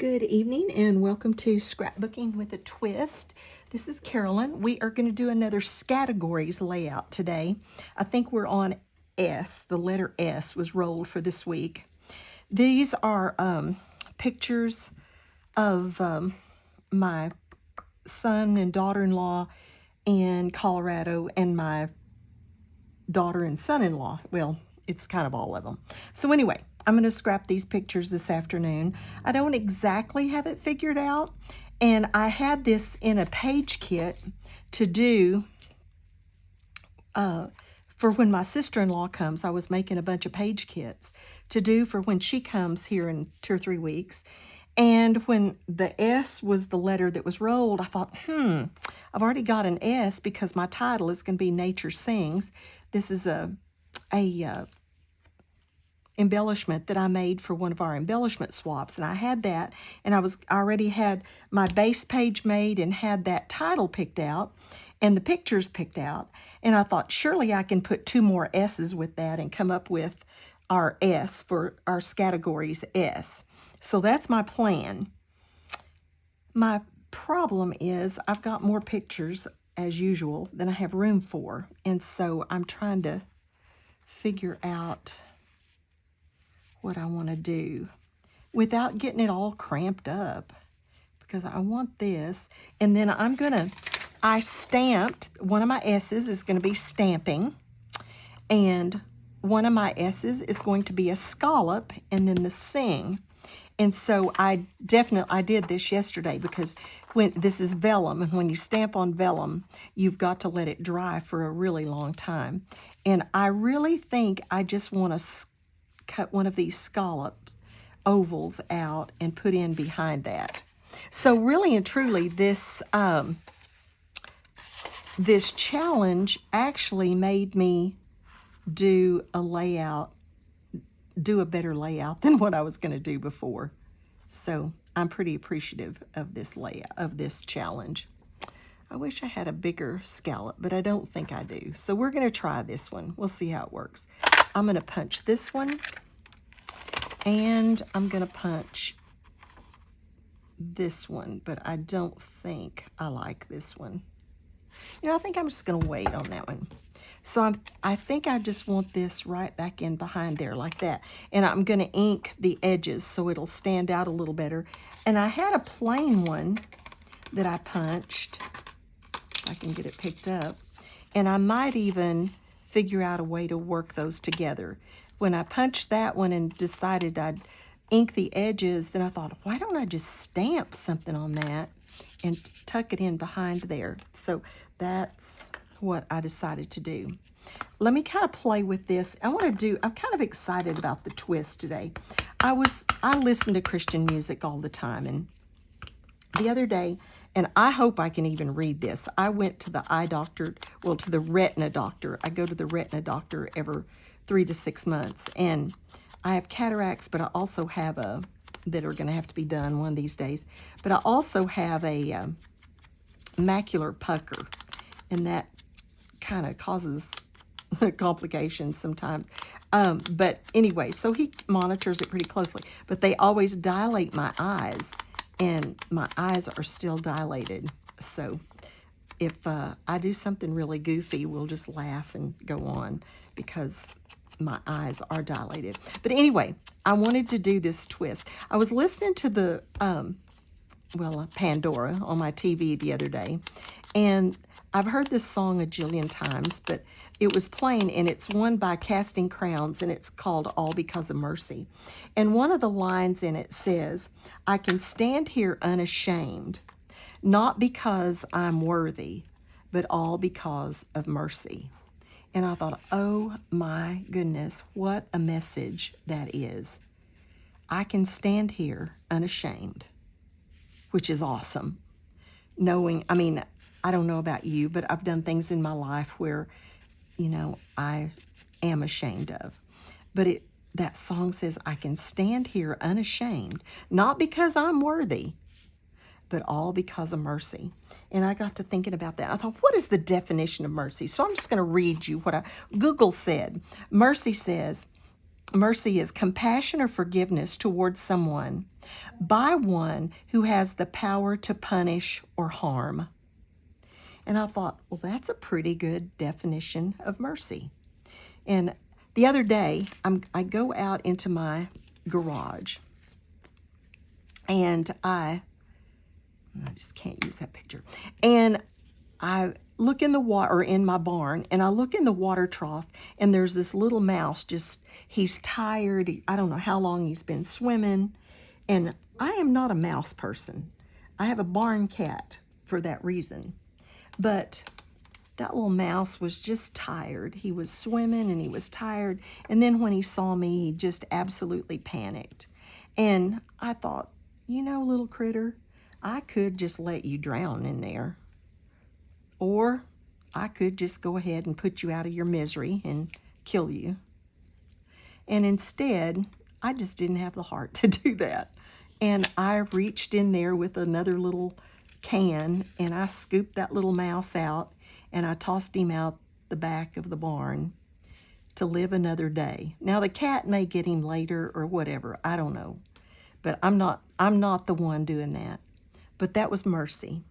Good evening and welcome to Scrapbooking with a Twist. This is Carolyn. We are going to do another Scattergories layout today. I think we're on S. The letter S was rolled for this week. These are pictures of my son and daughter-in-law in Colorado and my daughter and son-in-law. Well, it's kind of all of them. So anyway, I'm going to scrap these pictures this afternoon. I don't exactly have it figured out, and I had this in a page kit to do for when my sister-in-law comes. I was making a bunch of page kits to do for when she comes here in 2 or 3 weeks. And when the S was the letter that was rolled, I thought, I've already got an S because my title is going to be Nature Sings. This is a embellishment that I made for one of our embellishment swaps, and I had that, and I already had my base page made and had that title picked out and the pictures picked out, and I thought surely I can put 2 more S's with that and come up with our S for our Scattergories S. So that's my plan. My problem is I've got more pictures as usual than I have room for, and so I'm trying to figure out what I want to do without getting it all cramped up, because I want this. And then I stamped, one of my S's is going to be stamping, and one of my S's is going to be a scallop, and then the sing. And so I did this yesterday because when this is vellum, and when you stamp on vellum, you've got to let it dry for a really long time. And I really think I just want to cut one of these scallop ovals out and put in behind that. So really and truly, this this challenge actually made me do a better layout than what I was going to do before. So I'm pretty appreciative of this this challenge. I wish I had a bigger scallop, but I don't think I do. So we're going to try this one. We'll see how it works. I'm going to punch this one, and I'm going to punch this one, but I don't think I like this one. I think I'm just going to wait on that one. So I think I just want this right back in behind there like that. And I'm going to ink the edges so it'll stand out a little better. And I had a plain one that I punched, if I can get it picked up. And I might even figure out a way to work those together. When I punched that one and decided I'd ink the edges, then I thought, why don't I just stamp something on that and tuck it in behind there? So that's what I decided to do. Let me kind of play with this. I'm kind of excited about the twist today. I listen to Christian music all the time, and the other day, and I hope I can even read this, I went to the eye doctor, to the retina doctor. I go to the retina doctor every 3 to 6 months, and I have cataracts, but I also have that are going to have to be done one of these days. But I also have a macular pucker, and that kind of causes complications sometimes. But anyway, so he monitors it pretty closely. But they always dilate my eyes, and my eyes are still dilated. So if I do something really goofy, we'll just laugh and go on because my eyes are dilated. But anyway, I wanted to do this twist. I was listening to the Pandora on my TV the other day, and I've heard this song a jillion times, but it was playing, and it's one by Casting Crowns, and it's called All Because of Mercy. And one of the lines in it says, I can stand here unashamed, not because I'm worthy, but all because of mercy. And I thought, oh my goodness, what a message that is. I can stand here unashamed, which is awesome. Knowing, I don't know about you, but I've done things in my life where, I am ashamed of. But that song says, I can stand here unashamed, not because I'm worthy, but all because of mercy. And I got to thinking about that. I thought, what is the definition of mercy? So I'm just going to read you what Google said. Mercy says, Mercy is compassion or forgiveness towards someone by one who has the power to punish or harm. And I thought, well, that's a pretty good definition of mercy. And the other day, I go out into my garage, and I just can't use that picture. And I look in the water, or in my barn, and I look in the water trough, and there's this little mouse. He's tired. I don't know how long he's been swimming. And I am not a mouse person. I have a barn cat for that reason. But that little mouse was just tired. He was swimming and he was tired. And then when he saw me, he just absolutely panicked. And I thought, little critter, I could just let you drown in there. Or I could just go ahead and put you out of your misery and kill you. And instead, I just didn't have the heart to do that. And I reached in there with another little can, and I scooped that little mouse out, and I tossed him out the back of the barn to live another day. Now, the cat may get him later or whatever, I don't know. But I'm not the one doing that. But that was mercy.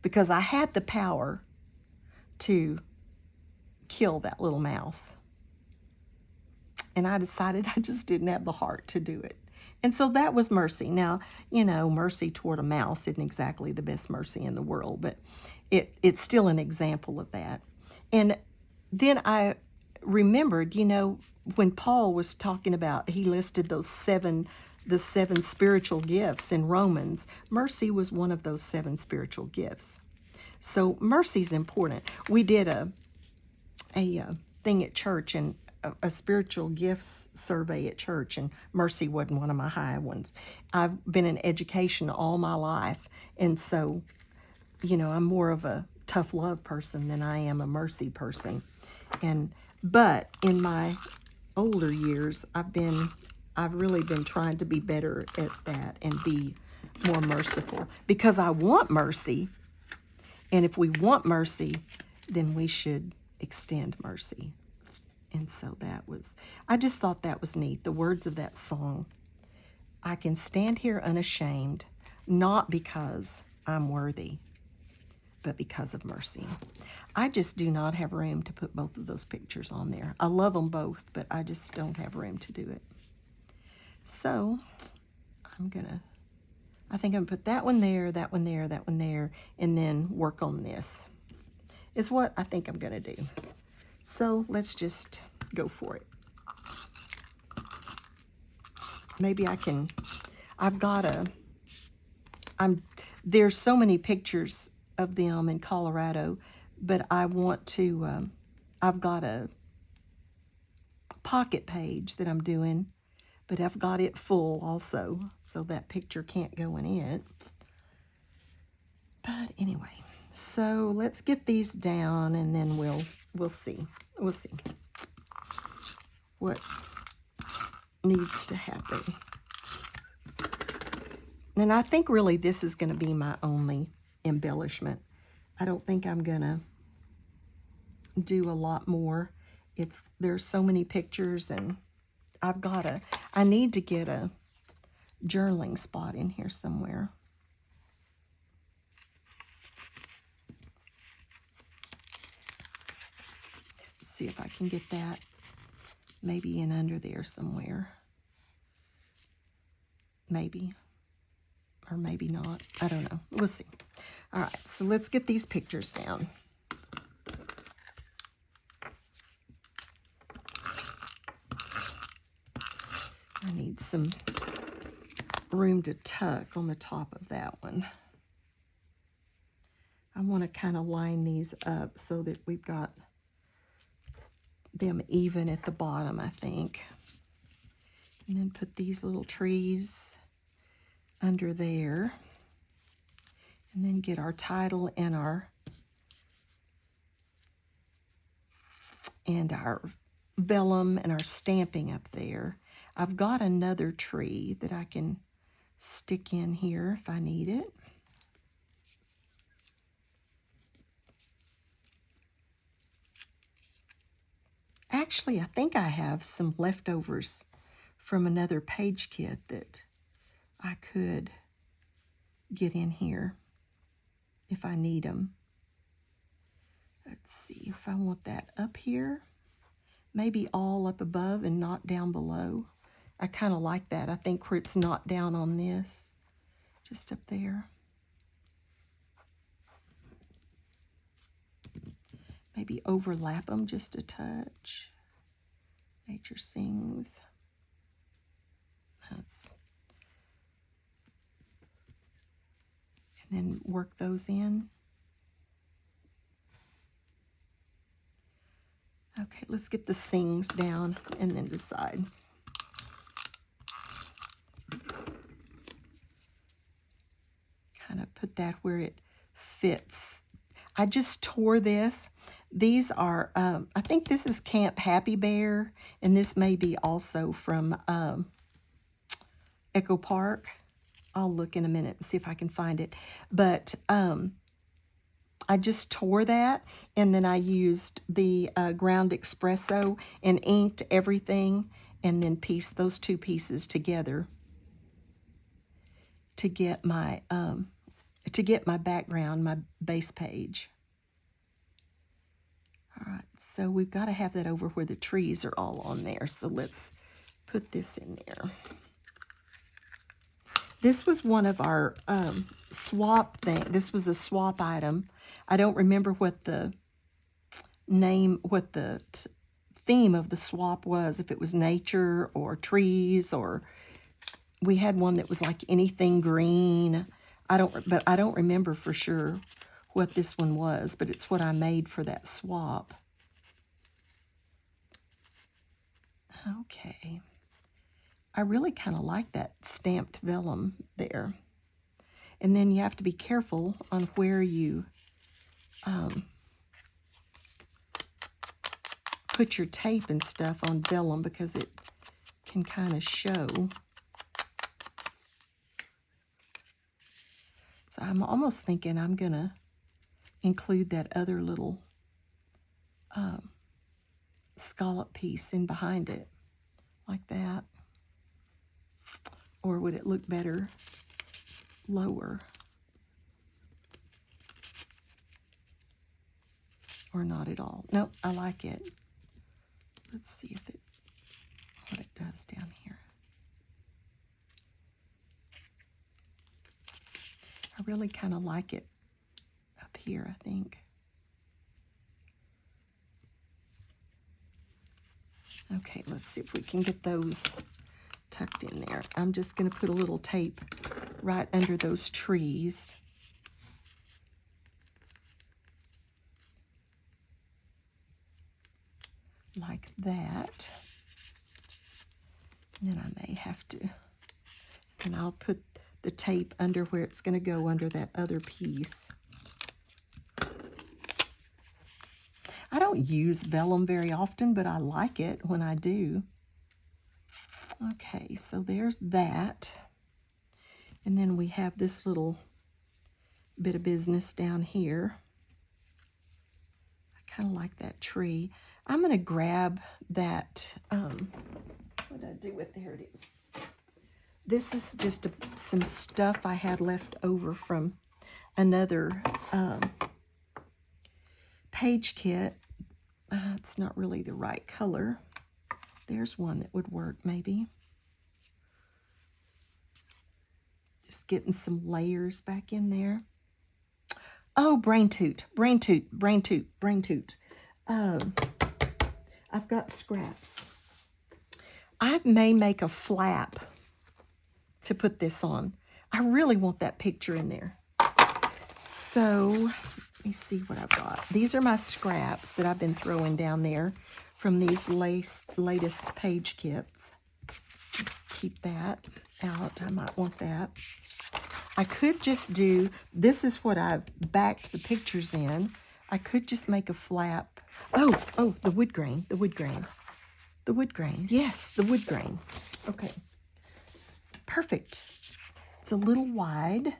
Because I had the power to kill that little mouse. And I decided I just didn't have the heart to do it. And so that was mercy. Now, mercy toward a mouse isn't exactly the best mercy in the world, but it's still an example of that. And then I remembered, when Paul was talking about, he listed the 7 spiritual gifts in Romans. Mercy was one of those 7 spiritual gifts. So mercy's important. We did a thing at church, and a spiritual gifts survey at church, and mercy wasn't one of my high ones. I've been in education all my life, and so, I'm more of a tough love person than I am a mercy person. But in my older years, I've really been trying to be better at that and be more merciful, because I want mercy. And if we want mercy, then we should extend mercy. And so I just thought that was neat. The words of that song: I can stand here unashamed, not because I'm worthy, but because of mercy. I just do not have room to put both of those pictures on there. I love them both, but I just don't have room to do it. So I think I'm gonna put that one there, that one there, that one there, and then work on this, is what I think I'm gonna do. So let's just go for it. Maybe there's so many pictures of them in Colorado, but I want to, I've got a pocket page that I'm doing, but I've got it full also, so that picture can't go in it. But anyway, so let's get these down, and then we'll see. We'll see what needs to happen. And I think really this is going to be my only embellishment. I don't think I'm going to do a lot more. There's so many pictures, and I need to get a journaling spot in here somewhere. See if I can get that maybe in under there somewhere. Maybe. Or maybe not. I don't know. We'll see. All right, so let's get these pictures down. I need some room to tuck on the top of that one. I want to kind of line these up so that we've got them even at the bottom, I think. And then put these little trees under there. And then get our title and our vellum and our stamping up there. I've got another tree that I can stick in here if I need it. Actually, I think I have some leftovers from another page kit that I could get in here if I need them. Let's see if I want that up here. Maybe all up above and not down below. I kind of like that. I think where it's not down on this, just up there. Maybe overlap them just a touch. Nature Sings. That's, and then work those in. Okay, let's get the sings down and then decide. Kind of put that where it fits. I just tore this. These are, I think this is Camp Happy Bear, and this may be also from Echo Park. I'll look in a minute and see if I can find it. But I just tore that, and then I used the ground espresso and inked everything, and then pieced those two pieces together to get my background, my base page. All right, so we've got to have that over where the trees are all on there. So let's put this in there. This was one of our swap thing. This was a swap item. I don't remember what the name, what the theme of the swap was, if it was nature or trees, or we had one that was like anything green. But I don't remember for sure what this one was, but it's what I made for that swap. Okay. I really kind of like that stamped vellum there. And then you have to be careful on where you put your tape and stuff on vellum, because it can kind of show. So I'm almost thinking I'm going to include that other little scallop piece in behind it, like that. Or would it look better lower? Or not at all? Nope, I like it. Let's see if what it does down here. I really kind of like it up here, I think. Okay, let's see if we can get those tucked in there. I'm just going to put a little tape right under those trees. Like that. And then I may have to, and I'll put the tape under where it's going to go under that other piece. I don't use vellum very often, but I like it when I do. Okay, so there's that. And then we have this little bit of business down here. I kind of like that tree. I'm going to grab that, what did I do with, there it is. This is just some stuff I had left over from another page kit. It's not really the right color. There's one that would work, maybe. Just getting some layers back in there. Oh, brain toot, brain toot, brain toot, brain toot. I've got scraps. I may make a flap to put this on. I really want that picture in there. So let me see what I've got. These are my scraps that I've been throwing down there from these latest page kits. Just keep that out. I might want that. I could just do, this is what I've backed the pictures in. I could just make a flap. Oh, the wood grain, the wood grain. The wood grain, yes, the wood grain. Okay, perfect. It's a little wide,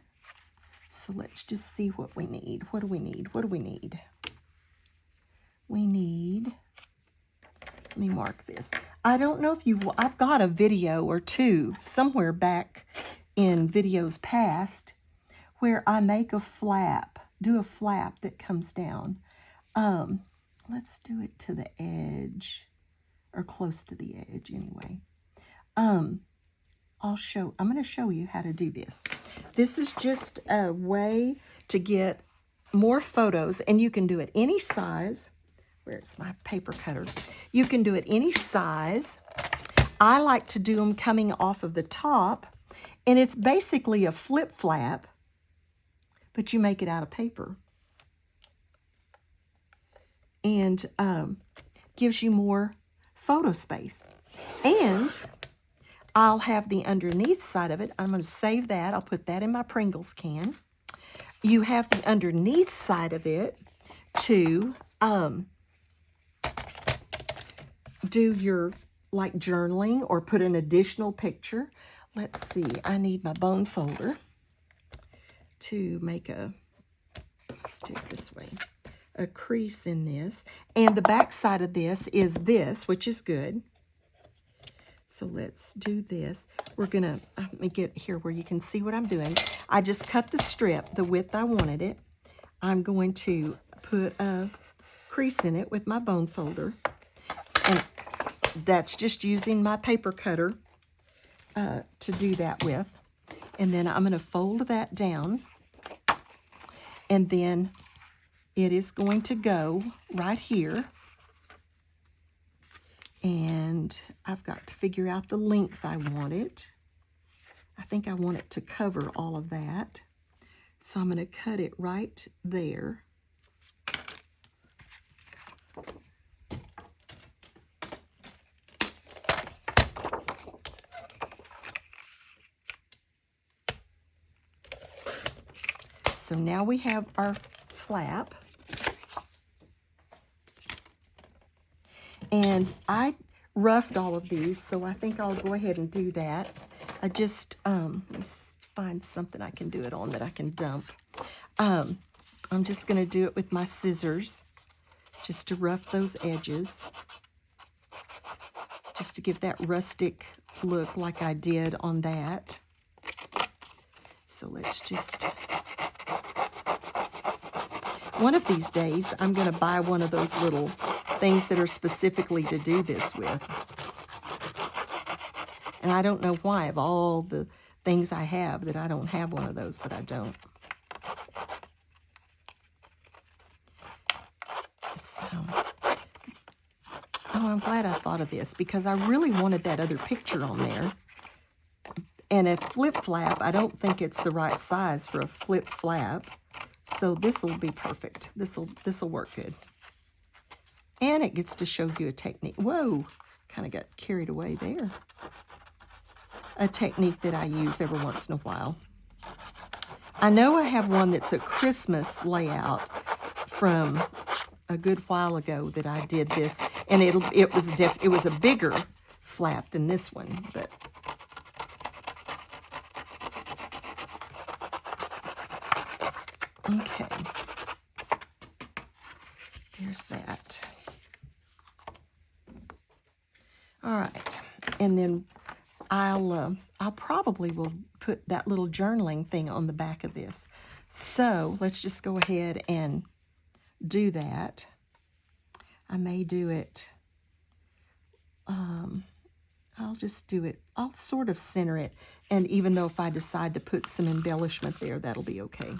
so let's just see what we need. What do we need? What do we need? We need Let me mark this. I don't know if I've got a video or two somewhere back in videos past where I make a flap, do a flap that comes down. Let's do it to the edge, or close to the edge anyway. I'm going to show you how to do this. This is just a way to get more photos, and you can do it any size. Where's my paper cutter? You can do it any size. I like to do them coming off of the top, and it's basically a flip flap, but you make it out of paper. And gives you more photo space. And I'll have the underneath side of it. I'm going to save that. I'll put that in my Pringles can. You have the underneath side of it to do your like journaling or put an additional picture. Let's see. I need my bone folder to make let's do it this way, a crease in this. And the back side of this is this, which is good. So let's do this. We're gonna, let me get here where you can see what I'm doing. I just cut the strip the width I wanted it. I'm going to put a crease in it with my bone folder. And that's just using my paper cutter to do that with. And then I'm gonna fold that down. And then it is going to go right here. And I've got to figure out the length I want it. I think I want it to cover all of that. So I'm going to cut it right there. So now we have our flap. And I roughed all of these, so I think I'll go ahead and do that. I just, let me find something I can do it on that I can dump. I'm just going to do it with my scissors, just to rough those edges, just to give that rustic look like I did on that. So let's just, one of these days, I'm going to buy one of those little things that are specifically to do this with. And I don't know why, of all the things I have, that I don't have one of those, but I don't. So, oh, I'm glad I thought of this, because I really wanted that other picture on there. And a flip flap, I don't think it's the right size for a flip flap. So this will be perfect. This'll work good. And it gets to show you a technique. Whoa, kind of got carried away there. A technique that I use every once in a while. I know I have one that's a Christmas layout from a good while ago that I did this, and it was a bigger flap than this one, but okay. There's that. All right, and then I probably will put that little journaling thing on the back of this. So let's just go ahead and do that. I may do it, I'll just do it, I'll sort of center it, and even though if I decide to put some embellishment there, that'll be okay.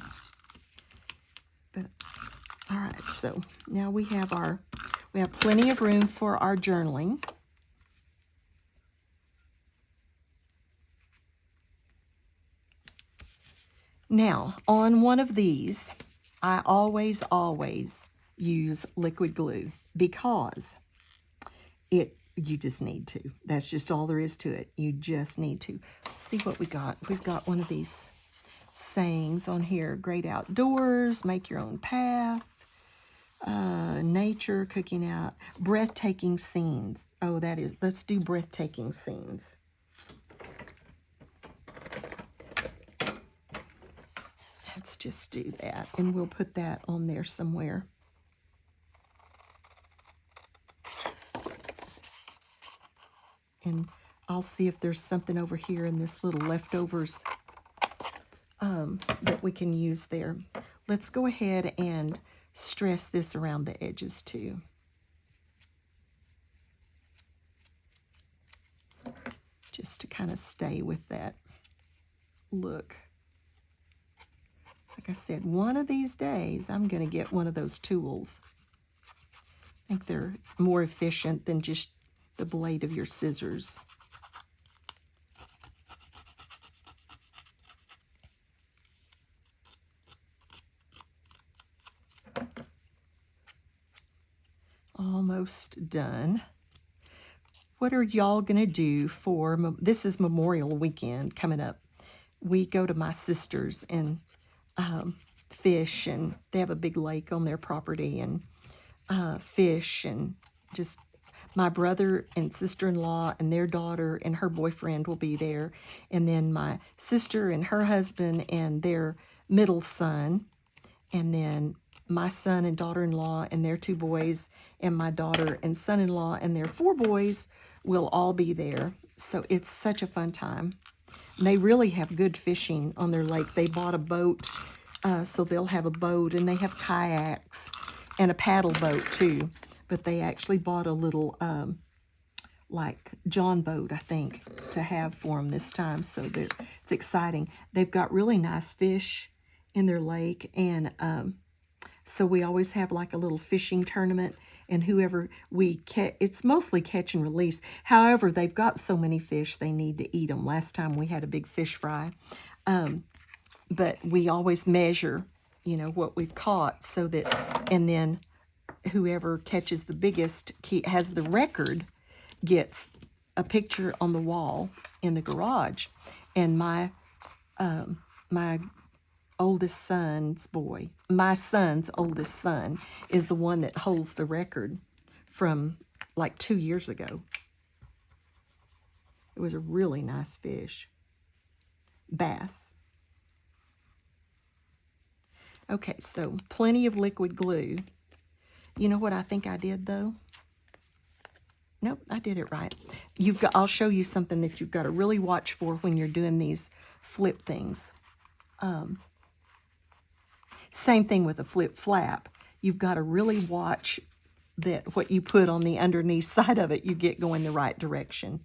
But, all right, so now we have plenty of room for our journaling. Now, on one of these, I always use liquid glue, because you just need to. That's just all there is to it. You just need to. Let's see what we got. We've got one of these sayings on here. Great outdoors, make your own path, nature, cooking out, breathtaking scenes. Oh, let's do breathtaking scenes. Let's just do that, and we'll put that on there somewhere. and I'll see if there's something over here in this little leftovers that we can use there. Let's go ahead and stress this around the edges too. Just to kind of stay with that look. Like I said, one of these days I'm going to get one of those tools. I think they're more efficient than just the blade of your scissors. Almost done. What are y'all going to do for, this is Memorial Weekend coming up. We go to my sister's and fish, and they have a big lake on their property, and fish, and just my brother and sister-in-law and their daughter and her boyfriend will be there, and then my sister and her husband and their middle son, and then my son and daughter-in-law and their 2 boys, and my daughter and son-in-law and their 4 boys will all be there. So it's such a fun time. And they really have good fishing on their lake. They bought a boat, so they'll have a boat, and they have kayaks and a paddle boat too. But they actually bought a little, like, John boat, I think, to have for them this time. So it's exciting. They've got really nice fish in their lake, and so we always have like a little fishing tournament, and whoever we catch, it's mostly catch and release. However, they've got so many fish, they need to eat them. Last time we had a big fish fry, but we always measure, you know, what we've caught, so that, and then whoever catches the biggest, has the record, gets a picture on the wall in the garage. And my oldest son's boy, my son's oldest son, is the one that holds the record from like 2 years ago. It was a really nice fish. Bass. Okay, so plenty of liquid glue. You know what I think I did though? Nope, I did it right. I'll show you something that you've got to really watch for when you're doing these flip things. Same thing with a flip flap. You've got to really watch that what you put on the underneath side of it, you get going the right direction.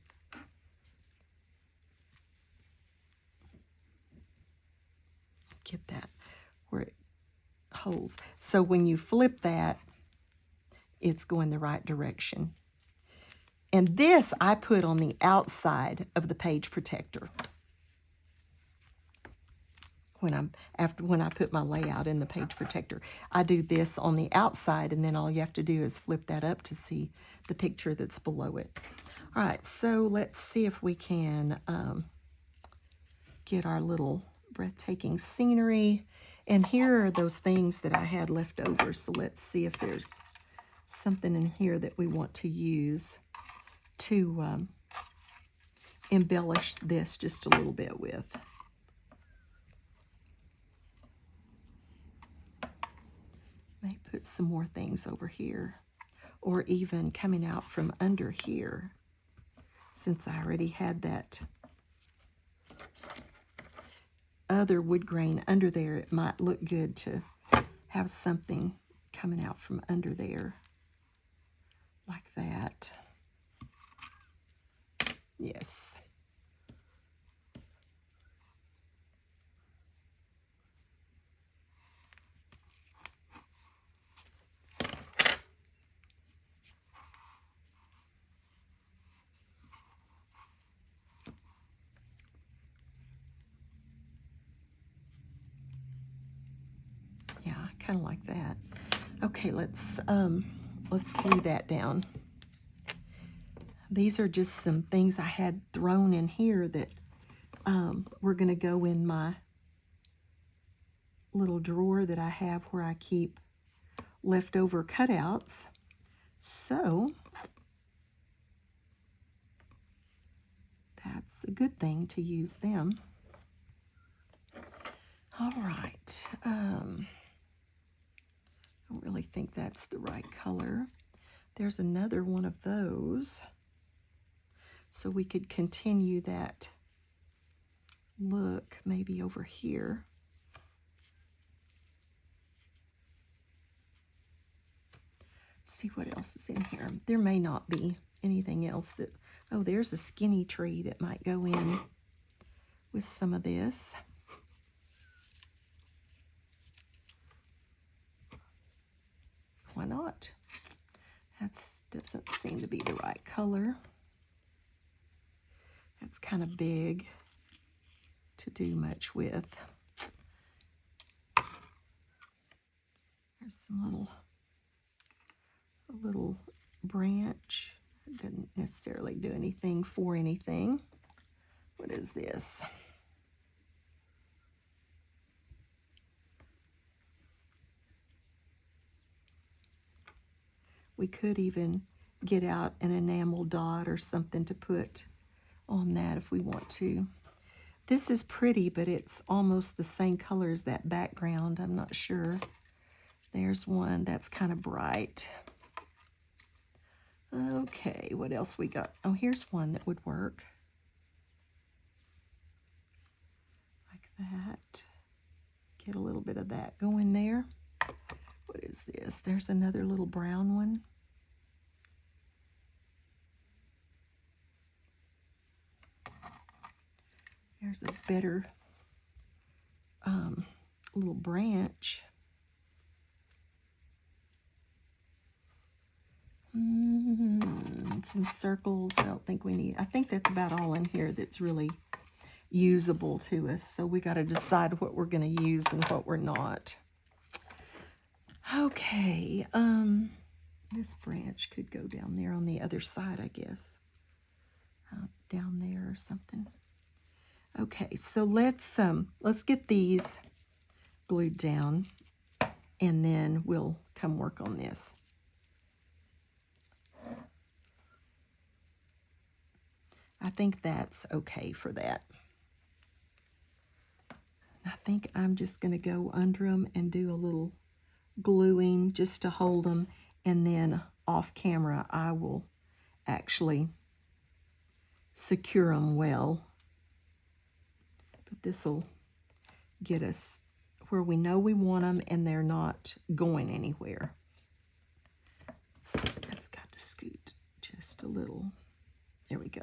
Get that where it holds. So when you flip that, it's going the right direction. And this I put on the outside of the page protector. When I put my layout in the page protector, I do this on the outside, and then all you have to do is flip that up to see the picture that's below it. All right, so let's see if we can get our little breathtaking scenery. And here are those things that I had left over. So let's see if there's something in here that we want to use to embellish this just a little bit with. May put some more things over here, or even coming out from under here, since I already had that other wood grain under there. It might look good to have something coming out from under there like that. Yes. Yeah, I kind of like that. Okay, let's glue that down. These are just some things I had thrown in here that were going to go in my little drawer that I have where I keep leftover cutouts. So that's a good thing to use them. All right. I don't really think that's the right color. There's another one of those. So we could continue that look maybe over here. See what else is in here. There may not be anything else that, oh, there's a skinny tree that might go in with some of this. Why not? That doesn't seem to be the right color. That's kind of big to do much with. There's some little branch. It doesn't necessarily do anything for anything. What is this? We could even get out an enamel dot or something to put on that if we want to. This is pretty, but it's almost the same color as that background. I'm not sure. There's one that's kind of bright. Okay, what else we got? Oh, here's one that would work. Like that. Get a little bit of that going there. What is this? There's another little brown one. There's a better little branch. Some circles. I don't think we need. I think that's about all in here that's really usable to us. So we got to decide what we're going to use and what we're not. Okay. This branch could go down there on the other side, I guess. Down there or something. Okay, so let's get these glued down, and then we'll come work on this. I think that's okay for that. I think I'm just going to go under them and do a little gluing just to hold them, and then off camera I will actually secure them well. But this will get us where we know we want them and they're not going anywhere. That's got to scoot just a little. There we go.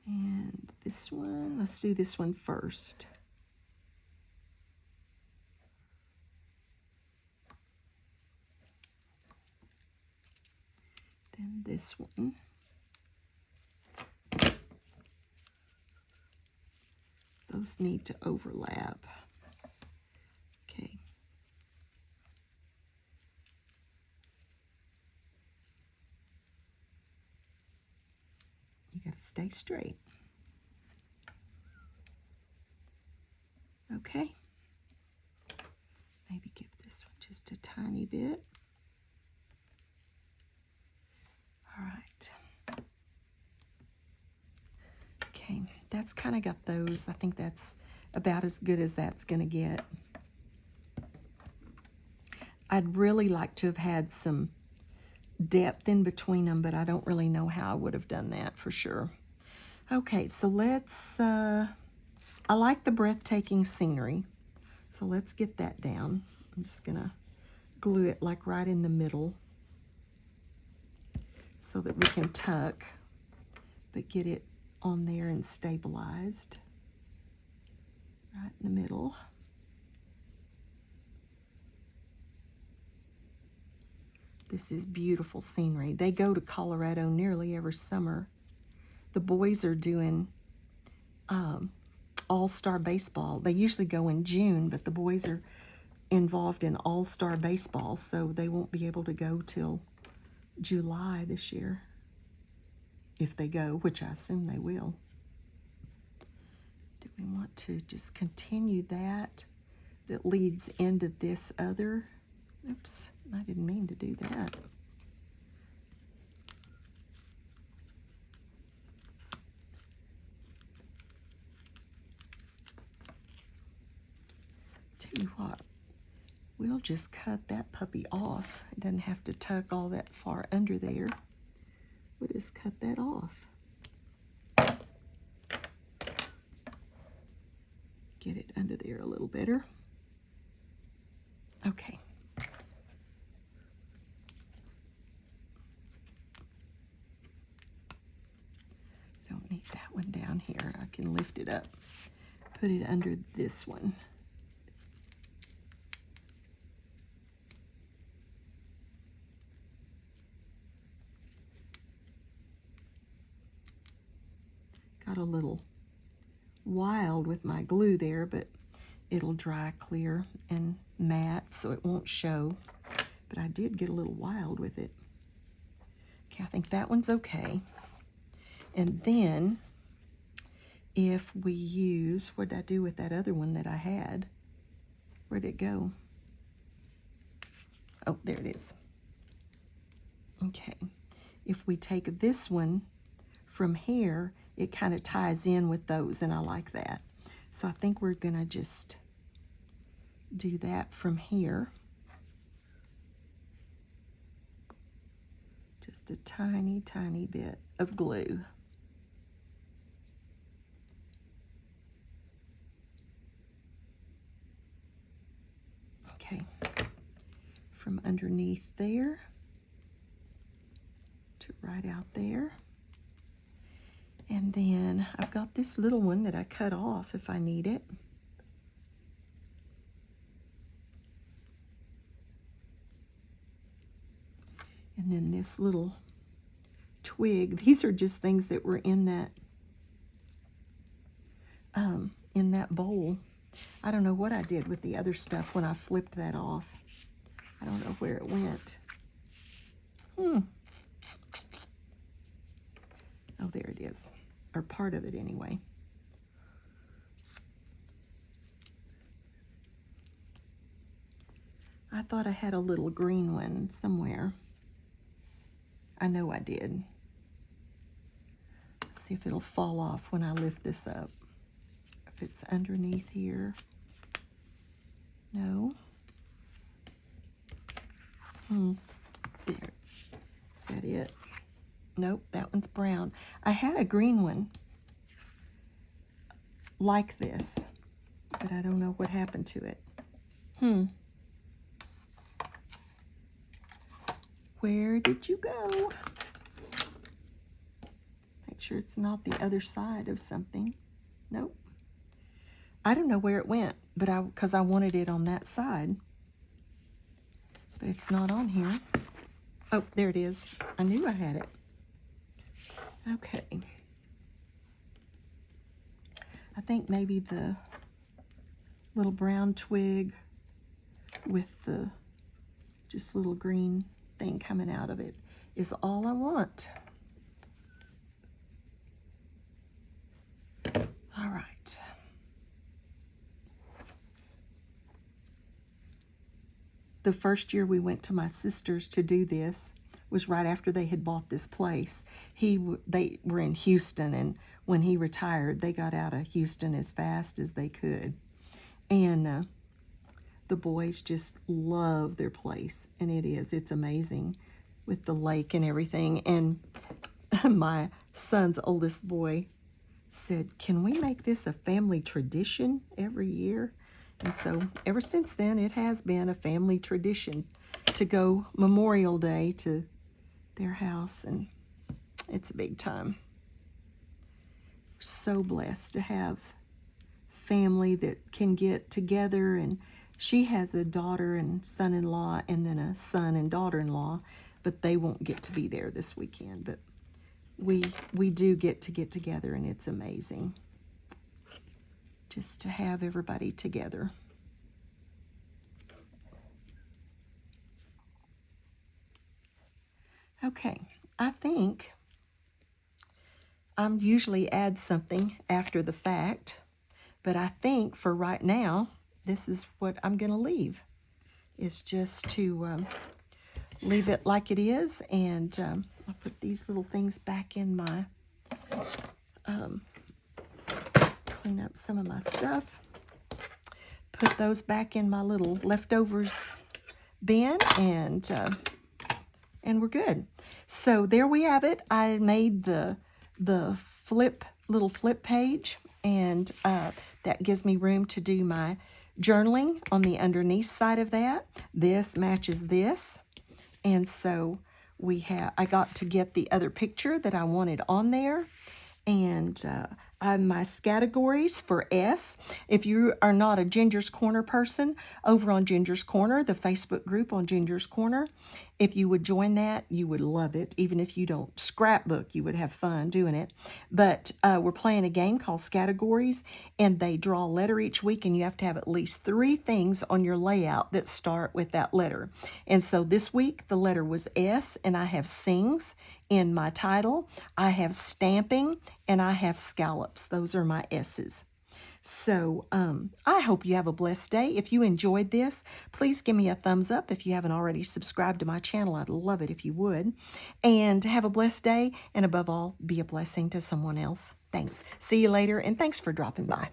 And this one, let's do this one first. Then this one. Those need to overlap. Okay. You got to stay straight. Okay. Maybe give this one just a tiny bit. All right. Okay, that's kind of got those. I think that's about as good as that's going to get. I'd really like to have had some depth in between them, but I don't really know how I would have done that for sure. Okay, so let's, I like the breathtaking scenery, so let's get that down. I'm just going to glue it like right in the middle so that we can tuck, but get it on there and stabilized right in the middle. This is beautiful scenery. They go to Colorado nearly every summer. The boys are doing all-star baseball. They usually go in June, but the boys are involved in all-star baseball, so they won't be able to go till July this year. If they go, which I assume they will. Do we want to just continue that leads into this other? Oops, I didn't mean to do that. Tell you what, we'll just cut that puppy off. It doesn't have to tuck all that far under there. We'll just cut that off. Get it under there a little better. Okay. Don't need that one down here. I can lift it up. Put it under this one. Got a little wild with my glue there, but it'll dry clear and matte, so it won't show. But I did get a little wild with it. Okay, I think that one's okay. And then if we use, what did I do with that other one that I had? Where'd it go? Oh, there it is. Okay, if we take this one from here, it kind of ties in with those, and I like that. So I think we're gonna just do that from here. Just a tiny, tiny bit of glue. Okay, from underneath there to right out there. And then I've got this little one that I cut off if I need it. And then this little twig. These are just things that were in that bowl. I don't know what I did with the other stuff when I flipped that off. I don't know where it went. Oh, there it is. Or part of it anyway. I thought I had a little green one somewhere. I know I did. Let's see if it'll fall off when I lift this up. If it's underneath here. No. There. Is that it? Nope, that one's brown. I had a green one like this, but I don't know what happened to it. Where did you go? Make sure it's not the other side of something. Nope. I don't know where it went, but because I wanted it on that side. But it's not on here. Oh, there it is. I knew I had it. Okay. I think maybe the little brown twig with the just little green thing coming out of it is all I want. All right. The first year we went to my sister's to do this was right after they had bought this place. They were in Houston, and when he retired, they got out of Houston as fast as they could. And the boys just love their place, and it's amazing with the lake and everything. And my son's oldest boy said, "Can we make this a family tradition every year?" And so ever since then, it has been a family tradition to go Memorial Day to their house, and it's a big time. We're so blessed to have family that can get together, and she has a daughter and son-in-law and then a son and daughter-in-law, but they won't get to be there this weekend. But we do get together, and it's amazing just to have everybody together. Okay, I think I'm usually add something after the fact, but I think for right now, this is what I'm going to leave, is just to leave it like it is. And I'll put these little things back in my, clean up some of my stuff, put those back in my little leftovers bin, and we're good. So there we have it. I made the little flip page, and that gives me room to do my journaling on the underneath side of that. This matches this, and so I got to get the other picture that I wanted on there, and my Scattergories for S. If you are not a Ginger's Corner person, over on Ginger's Corner, the Facebook group on Ginger's Corner, if you would join that, you would love it. Even if you don't scrapbook, you would have fun doing it. But we're playing a game called Scattergories, and they draw a letter each week, and you have to have at least 3 things on your layout that start with that letter. And so this week, the letter was S, and I have sings in my title. I have stamping, and I have scallops. Those are my S's. So I hope you have a blessed day. If you enjoyed this, please give me a thumbs up. If you haven't already subscribed to my channel, I'd love it if you would. And have a blessed day, and above all, be a blessing to someone else. Thanks. See you later, and thanks for dropping by.